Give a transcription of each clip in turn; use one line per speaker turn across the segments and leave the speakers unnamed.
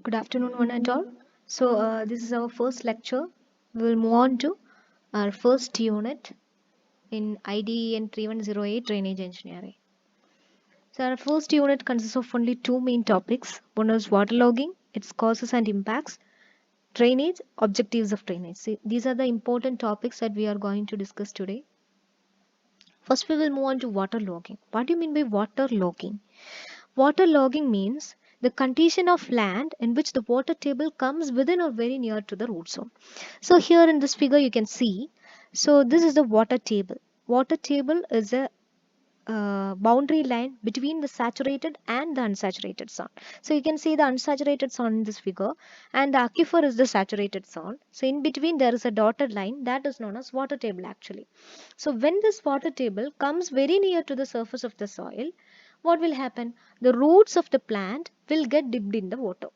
Good afternoon, one and all. This is our first lecture. We will move on to our first unit in IDEN 3108 Drainage Engineering. So, our first unit consists of only two main topics. One is waterlogging, its causes and impacts, drainage, objectives of drainage. See, these are the important topics that we are going to discuss today. First, we will move on to waterlogging. What do you mean by waterlogging? Waterlogging means the condition of land in which the water table comes within or very near to the root zone. So here in this figure you can see, so this is the water table. Water table is a boundary line between the saturated and the unsaturated zone. So you can see the unsaturated zone in this figure and the aquifer is the saturated zone. So in between there is a dotted line that is known as water table actually. So when this water table comes very near to the surface of the soil, what will happen? The roots of the plant will get dipped in the water.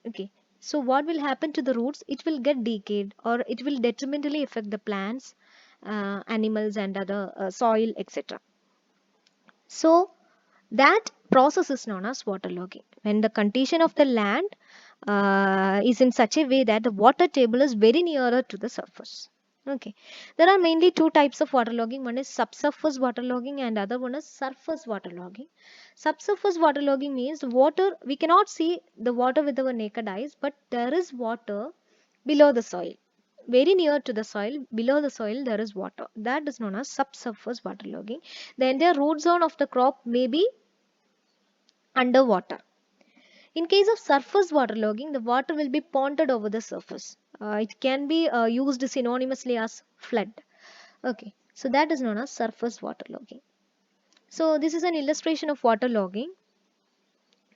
Okay. So what will happen to the roots? It will get decayed or it will detrimentally affect the plants, animals and other soil, etc. So that process is known as waterlogging. When the condition of the land is in such a way that the water table is very nearer to the surface. Okay. There are mainly two types of waterlogging. One is subsurface waterlogging and other one is surface waterlogging. Subsurface waterlogging means water, we cannot see the water with our naked eyes, but there is water below the soil. Very near to the soil, below the soil, there is water. That is known as subsurface waterlogging. The entire root zone of the crop may be underwater. In case of surface waterlogging, the water will be ponded over the surface. It can be used synonymously as flood. Okay, so that is known as surface waterlogging. So this is an illustration of waterlogging.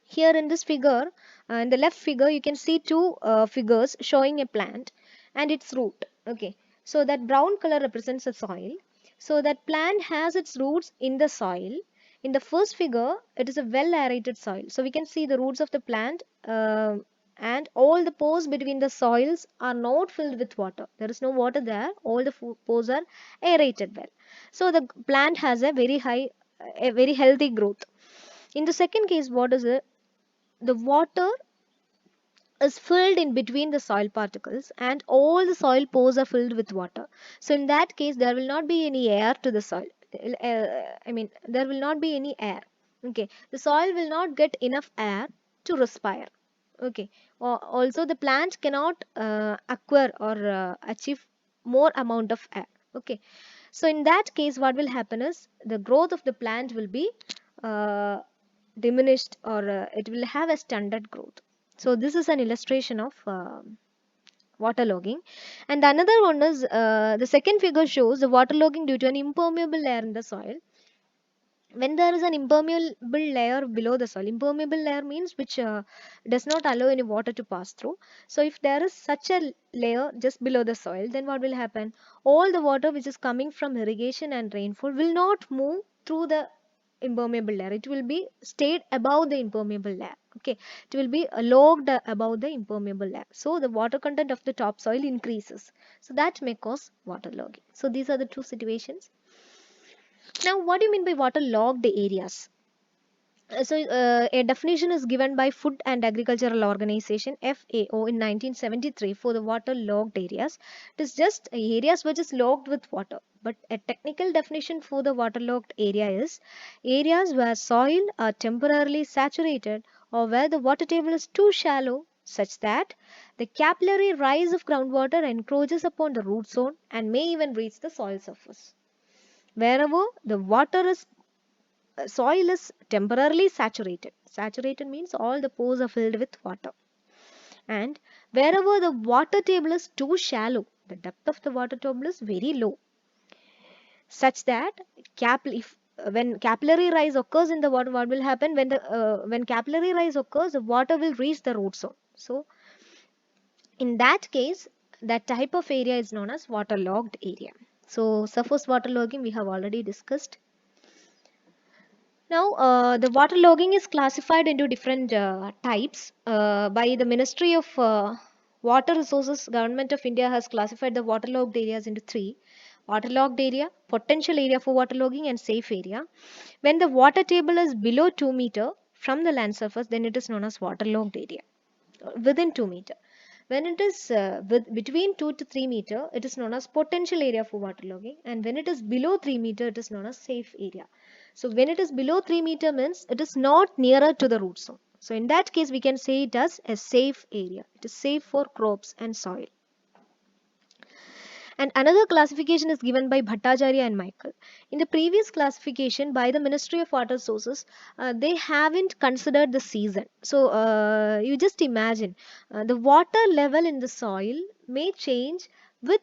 Here in this figure, in the left figure, you can see two figures showing a plant and its root. Okay, so that brown color represents the soil. So that plant has its roots in the soil. In the first figure, it is a well aerated soil. So we can see the roots of the plant and all the pores between the soils are not filled with water. There is no water there. All the pores are aerated well. So the plant has a very healthy growth. In the second case, what is it? The water is filled in between the soil particles and all the soil pores are filled with water. So in that case there will not be any air to the soil. There will not be any air. Okay, the soil will not get enough air to respire. Okay, also the plant cannot acquire or achieve more amount of air. Okay, so in that case what will happen is the growth of the plant will be uh, diminished or it will have a standard growth. So this is an illustration of waterlogging. And another one is the second figure shows the waterlogging due to an impermeable layer in the soil. When there is an impermeable layer below the soil, impermeable layer means which does not allow any water to pass through. So if there is such a layer just below the soil, then what will happen? All the water which is coming from irrigation and rainfall will not move through the impermeable layer. It will be stayed above the impermeable layer. Okay, it will be logged above the impermeable layer. So the water content of the topsoil increases. So that may cause waterlogging. So these are the two situations. Now, what do you mean by waterlogged areas? A definition is given by Food and Agricultural Organization (FAO) in 1973 for the waterlogged areas. It is just areas which is logged with water. But a technical definition for the waterlogged area is areas where soil are temporarily saturated or where the water table is too shallow such that the capillary rise of groundwater encroaches upon the root zone and may even reach the soil surface. Wherever the water is soil is temporarily saturated. Saturated means all the pores are filled with water. And wherever the water table is too shallow, the depth of the water table is very low, such that when capillary rise occurs in the water, what will happen when capillary rise occurs? The water will reach the root zone. So in that case, that type of area is known as waterlogged area. So surface waterlogging we have already discussed. Now, the waterlogging is classified into different types by the Ministry of Water Resources. Government of India has classified the waterlogged areas into three: waterlogged area, potential area for waterlogging, and safe area. When the water table is below 2 meter from the land surface, then it is known as waterlogged area. within 2 meter. When it is between 2 to 3 meter, it is known as potential area for waterlogging, and when it is below 3 meter, it is known as safe area. So when it is below 3 meter means it is not nearer to the root zone. So in that case, we can say it as a safe area. It is safe for crops and soil. And another classification is given by Bhattacharya and Michael. In the previous classification by the Ministry of Water Sources, they haven't considered the season. So you just imagine the water level in the soil may change with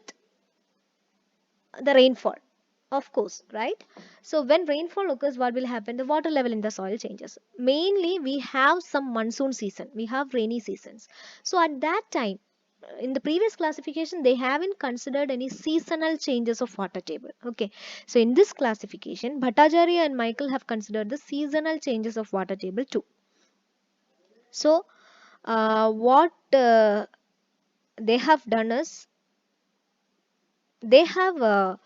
the rainfall, of course, right? So when rainfall occurs, what will happen? The water level in the soil changes. Mainly we have some monsoon season, we have rainy seasons. So at that time, in the previous classification, they haven't considered any seasonal changes of water table. Okay, so in this classification, Bhattacharya and Michael have considered the seasonal changes of water table too. So what they have done is they have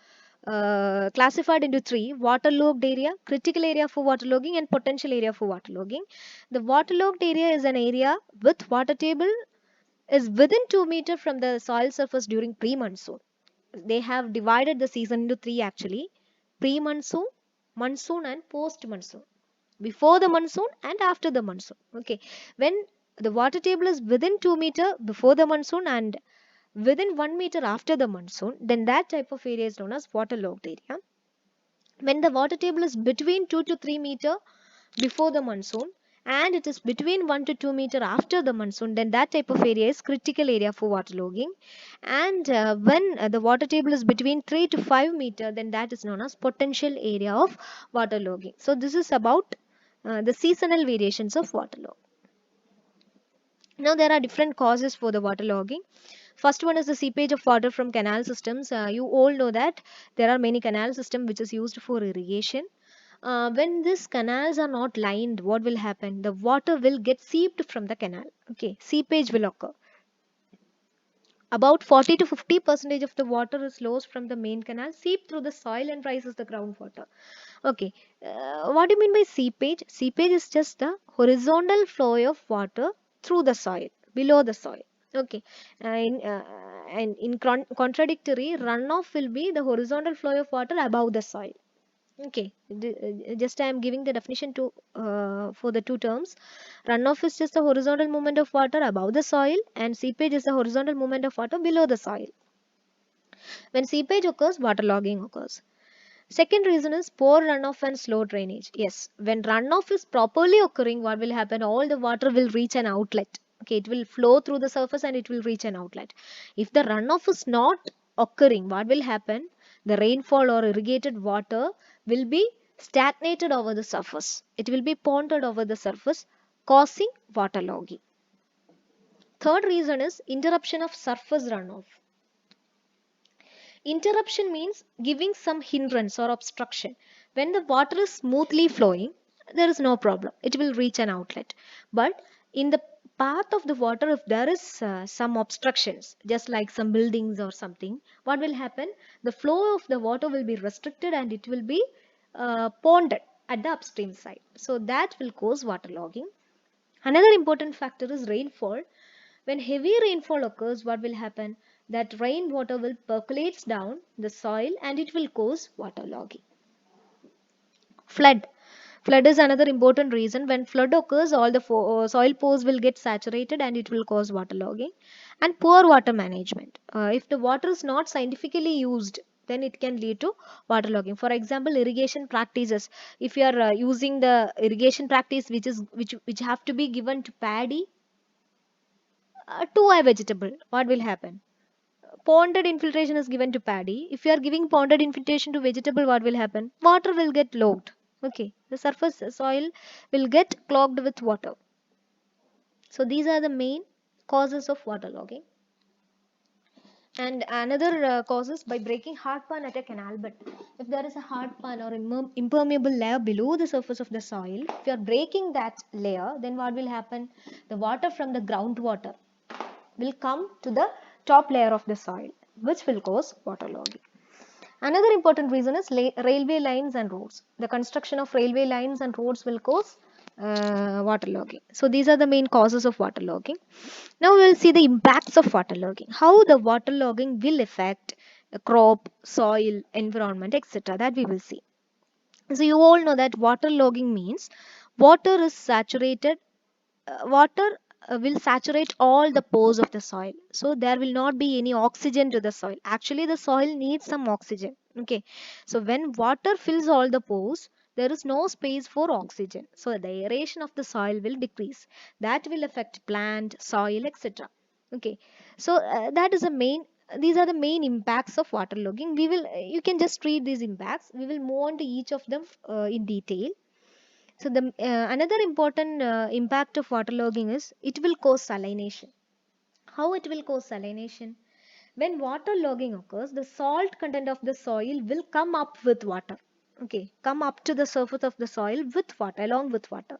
classified into three: waterlogged area, critical area for waterlogging, and potential area for waterlogging. The waterlogged area is an area with water table is within 2 meter from the soil surface during pre-monsoon. They have divided the season into three actually: pre-monsoon, monsoon, and post-monsoon. Before the monsoon and after the monsoon. Okay, when the water table is within 2 meter before the monsoon and within 1 meter after the monsoon, then that type of area is known as waterlogged area. When the water table is between 2 to 3 meter before the monsoon and it is between 1 to 2 meter after the monsoon, then that type of area is critical area for waterlogging. And when the water table is between 3 to 5 meter, then that is known as potential area of waterlogging. So this is about the seasonal variations of waterlogging. Now there are different causes for the waterlogging. First one is the seepage of water from canal systems. You all know that there are many canal systems which is used for irrigation. When these canals are not lined, what will happen? The water will get seeped from the canal. Okay, seepage will occur. About 40 to 50% of the water is lost from the main canal, seep through the soil and rises the groundwater. Okay, what do you mean by seepage? Seepage is just the horizontal flow of water through the soil, below the soil. Okay, and in contradictory, runoff will be the horizontal flow of water above the soil. Okay, just I am giving the definition to for the two terms. Runoff is just the horizontal movement of water above the soil, and seepage is the horizontal movement of water below the soil. When seepage occurs, waterlogging occurs. Second reason is poor runoff and slow drainage. Yes, when runoff is properly occurring, what will happen? All the water will reach an outlet. Okay, it will flow through the surface and it will reach an outlet. If the runoff is not occurring, what will happen? The rainfall or irrigated water will be stagnated over the surface. It will be ponded over the surface, causing waterlogging. Third reason is interruption of surface runoff. Interruption means giving some hindrance or obstruction. When the water is smoothly flowing, there is no problem. It will reach an outlet. But in the path of the water, if there is some obstructions, just like some buildings or something, what will happen? The flow of the water will be restricted and it will be ponded at the upstream side. So that will cause waterlogging. Another important factor is rainfall. When heavy rainfall occurs, what will happen? That rainwater will percolate down the soil and it will cause waterlogging. Flood. Flood is another important reason. When flood occurs, all the soil pores will get saturated and it will cause waterlogging. And poor water management. If the water is not scientifically used, then it can lead to waterlogging. For example, irrigation practices. If you are using the irrigation practice which have to be given to paddy, to a vegetable, what will happen? Ponded infiltration is given to paddy. If you are giving ponded infiltration to vegetable, what will happen? Water will get logged. Okay, the surface soil will get clogged with water. So these are the main causes of waterlogging. And another cause is by breaking hard pan at a canal bed. If there is a hard pan or impermeable layer below the surface of the soil, if you are breaking that layer, then what will happen? The water from the groundwater will come to the top layer of the soil, which will cause waterlogging. Another important reason is railway lines and roads. The construction of railway lines and roads will cause waterlogging. So these are the main causes of waterlogging. Now we will see the impacts of waterlogging. How the waterlogging will affect the crop, soil, environment, etc. That we will see. So you all know that waterlogging means water is saturated. Water will saturate all the pores of the soil. So there will not be any oxygen to the soil. Actually, the soil needs some oxygen. Okay. So when water fills all the pores, there is no space for oxygen. So the aeration of the soil will decrease. That will affect plant, soil, etc. Okay. So that is the main. These are the main impacts of waterlogging. We will. You can just read these impacts. We will move on to each of them in detail. So the another important impact of waterlogging is it will cause salination. How it will cause salination? When waterlogging occurs, the salt content of the soil will come up with water. Okay, come up to the surface of the soil with water, along with water.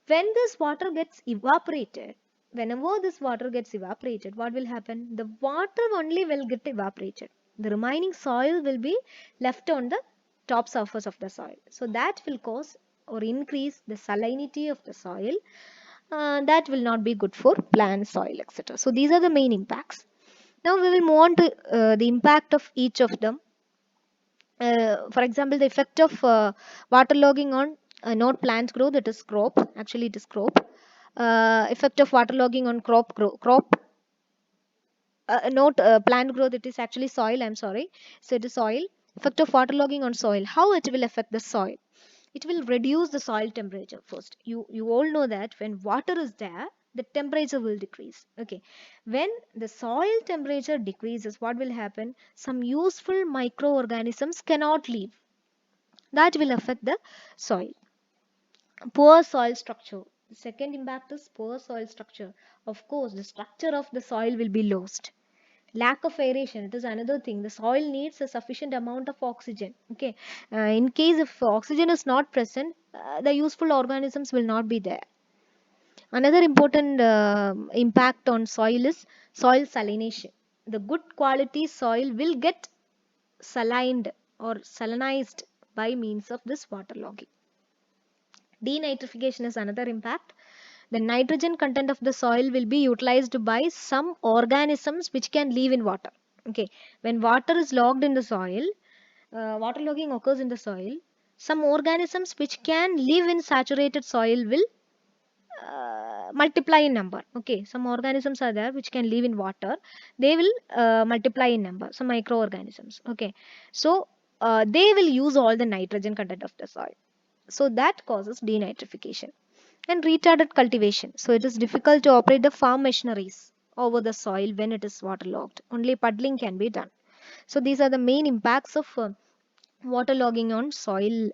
When this water gets evaporated, whenever this water gets evaporated, what will happen? The water only will get evaporated. The remaining soil will be left on the top surface of the soil. So that will cause or increase the salinity of the soil. That will not be good for plant, soil, etc. So these are the main impacts. Now we will move on to the impact of each of them. For example, the effect of waterlogging on not plant growth, that is crop. Actually, it is crop. Effect of waterlogging on crop, not plant growth. It is actually soil. I'm sorry. So it is soil. Effect of waterlogging on soil. How it will affect the soil? It will reduce the soil temperature first. You all know that when water is there, the temperature will decrease. Okay, when the soil temperature decreases, what will happen? Some useful microorganisms cannot live. That will affect the soil. Poor soil structure. The second impact is poor soil structure. Of course, the structure of the soil will be lost. Lack of aeration, it is another thing. The soil needs a sufficient amount of oxygen. Okay, in case if oxygen is not present, the useful organisms will not be there. Another important impact on soil is soil salination. The good quality soil will get salined or salinized by means of this waterlogging. Denitrification is another impact. The nitrogen content of the soil will be utilized by some organisms which can live in water. Okay, when water is logged in the soil, waterlogging occurs in the soil. Some organisms which can live in saturated soil will multiply in number. Okay, some organisms are there which can live in water. They will multiply in number. Some microorganisms. Okay, so they will use all the nitrogen content of the soil. So that causes denitrification and retarded cultivation. So it is difficult to operate the farm machineries over the soil when it is waterlogged. Only puddling can be done. So these are the main impacts of waterlogging on soil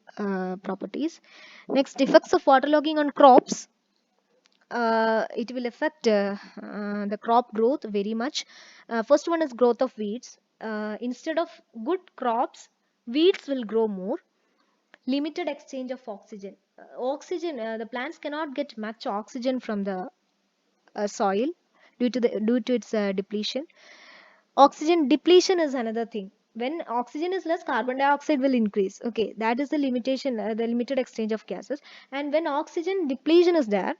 properties. Next, effects of waterlogging on crops. It will affect the crop growth very much. First one is growth of weeds. Instead of good crops, weeds will grow more. Limited exchange of oxygen. The plants cannot get much oxygen from the soil due to its depletion. Oxygen depletion is another thing. When oxygen is less, carbon dioxide will increase. Okay, that is the limitation, the limited exchange of gases. And when oxygen depletion is there,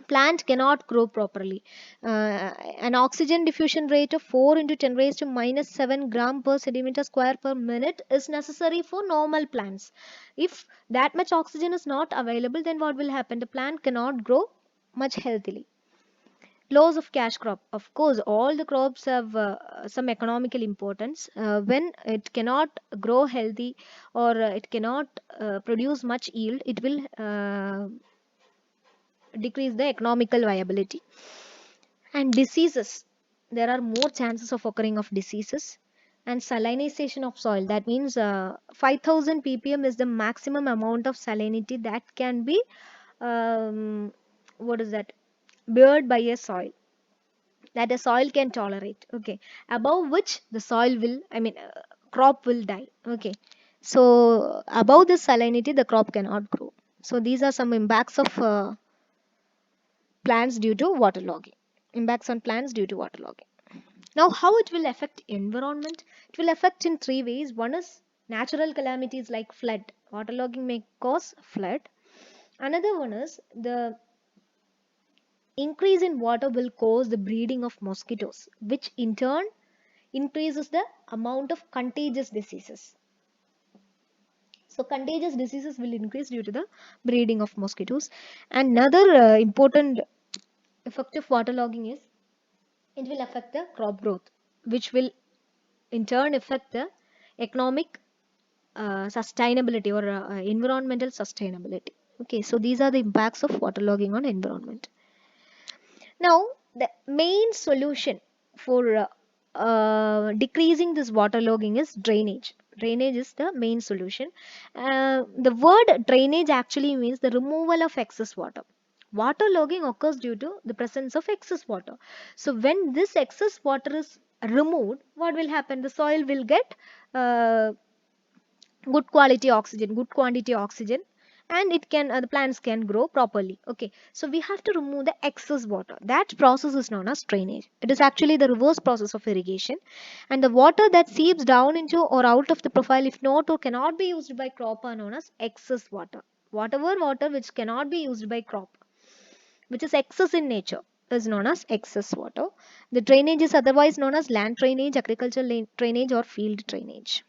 plant cannot grow properly. An oxygen diffusion rate of 4 into 10 raised to minus 7 gram per centimeter square per minute is necessary for normal plants. If that much oxygen is not available, then what will happen? The plant cannot grow much healthily. Loss of cash crop. Of course, all the crops have some economical importance. When it cannot grow healthy or it cannot produce much yield, it will decrease the economical viability. And diseases, there are more chances of occurring of diseases. And salinization of soil, that means 5000 ppm is the maximum amount of salinity that can be what is that, beared by a soil, that a soil can tolerate. Okay, above which the soil will, crop will die. Okay, so above this salinity the crop cannot grow. So these are some impacts of plants due to waterlogging. Impacts on plants due to waterlogging. Now, how it will affect environment? It will affect in three ways. One is natural calamities like flood. Waterlogging may cause flood. Another one is the increase in water will cause the breeding of mosquitoes, which in turn increases the amount of contagious diseases. So contagious diseases will increase due to the breeding of mosquitoes. Another important effect of waterlogging is it will affect the crop growth, which will in turn affect the economic sustainability or environmental sustainability. Okay, so these are the impacts of waterlogging on environment. Now, the main solution for decreasing this waterlogging is drainage. Drainage is the main solution. The word drainage actually means the removal of excess water. Waterlogging occurs due to the presence of excess water. So, when this excess water is removed, what will happen? The soil will get uh, good quality oxygen, good quantity oxygen, and it can the plants can grow properly. Okay, so we have to remove the excess water. That process is known as drainage. It is actually the reverse process of irrigation, and the water that seeps down into or out of the profile if not or cannot be used by crop are known as excess water. Whatever water which cannot be used by crop, which is excess in nature, is known as excess water. The drainage is otherwise known as land drainage, agricultural drainage, or field drainage.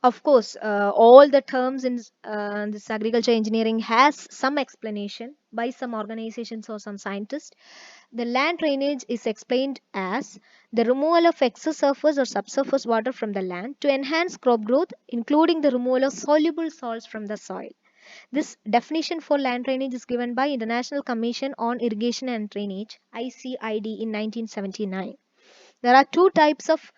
Of course, all the terms in this agriculture engineering has some explanation by some organizations or some scientists. The land drainage is explained as the removal of excess surface or subsurface water from the land to enhance crop growth, including the removal of soluble salts from the soil. This definition for land drainage is given by International Commission on Irrigation and Drainage (ICID) in 1979. There are two types of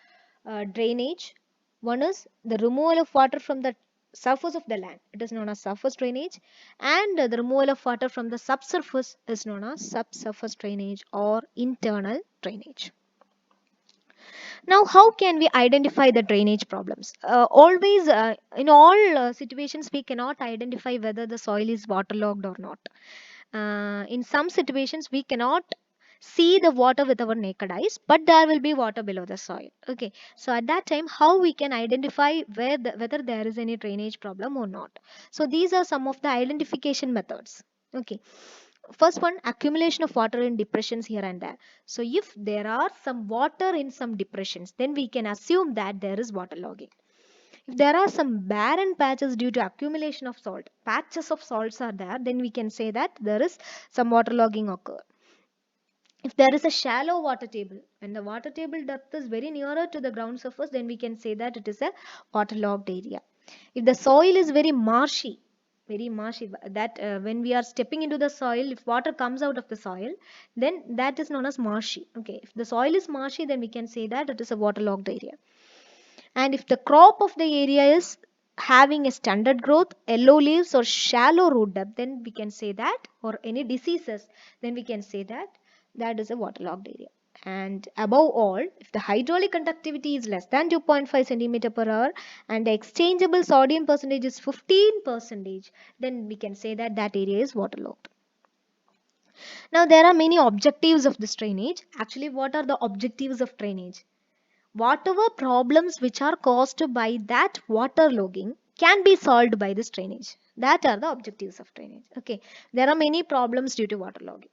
drainage. One is the removal of water from the surface of the land. It is known as surface drainage. And the removal of water from the subsurface is known as subsurface drainage or internal drainage. Now, how can we identify the drainage problems? Always, in all situations, we cannot identify whether the soil is waterlogged or not. In some situations, we cannot see the water with our naked eyes, but there will be water below the soil. Okay, so at that time, how we can identify whether there is any drainage problem or not? So these are some of the identification methods. Okay, first one, accumulation of water in depressions here and there. So if there are some water in some depressions, then we can assume that there is waterlogging. If there are some barren patches due to accumulation of salt, patches of salts are there, then we can say that there is some waterlogging occur. If there is a shallow water table, when the water table depth is very nearer to the ground surface, then we can say that it is a waterlogged area. If the soil is very marshy, that when we are stepping into the soil, if water comes out of the soil, then that is known as marshy. Okay, if the soil is marshy, then we can say that it is a waterlogged area. And if the crop of the area is having a standard growth, yellow leaves or shallow root depth, then we can say that, or any diseases, then we can say that that is a waterlogged area. And above all, if the hydraulic conductivity is less than 2.5 centimeter per hour and the exchangeable sodium percentage is 15 percentage, then we can say that that area is waterlogged. Now there are many objectives of this drainage. Actually, what are the objectives of drainage? Whatever problems which are caused by that water logging can be solved by this drainage. That are the objectives of drainage. Okay, there are many problems due to water logging.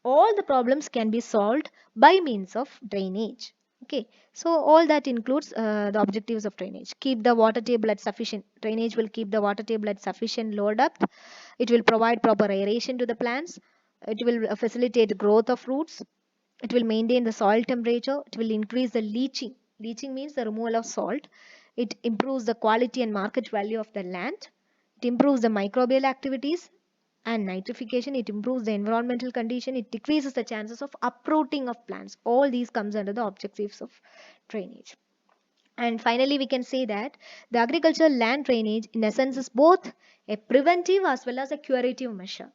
All the problems can be solved by means of drainage. Okay, so all that includes the objectives of drainage. Keep the water table at sufficient drainage will keep the water table at sufficient low depth. It will provide proper aeration to the plants. It will facilitate growth of roots. It will maintain the soil temperature. It will increase the leaching. Leaching means the removal of salt. It improves the quality and market value of the land. It improves the microbial activities and nitrification. It improves the environmental condition. It decreases the chances of uprooting of plants. All these comes under the objectives of drainage. And finally, we can say that the agricultural land drainage in essence is both a preventive as well as a curative measure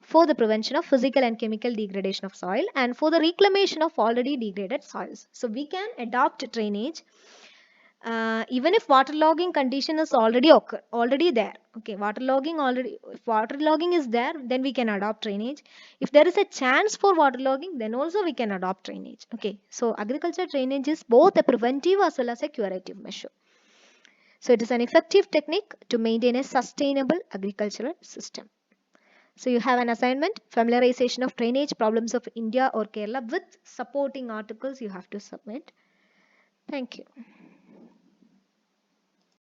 for the prevention of physical and chemical degradation of soil and for the reclamation of already degraded soils. So we can adopt drainage even if waterlogging condition is already there. Okay, waterlogging already, if waterlogging is there, then we can adopt drainage. If there is a chance for waterlogging, then also we can adopt drainage. Okay, so agriculture drainage is both a preventive as well as a curative measure. So it is an effective technique to maintain a sustainable agricultural system. So you have an assignment, familiarization of drainage problems of India or Kerala with supporting articles you have to submit. Thank you.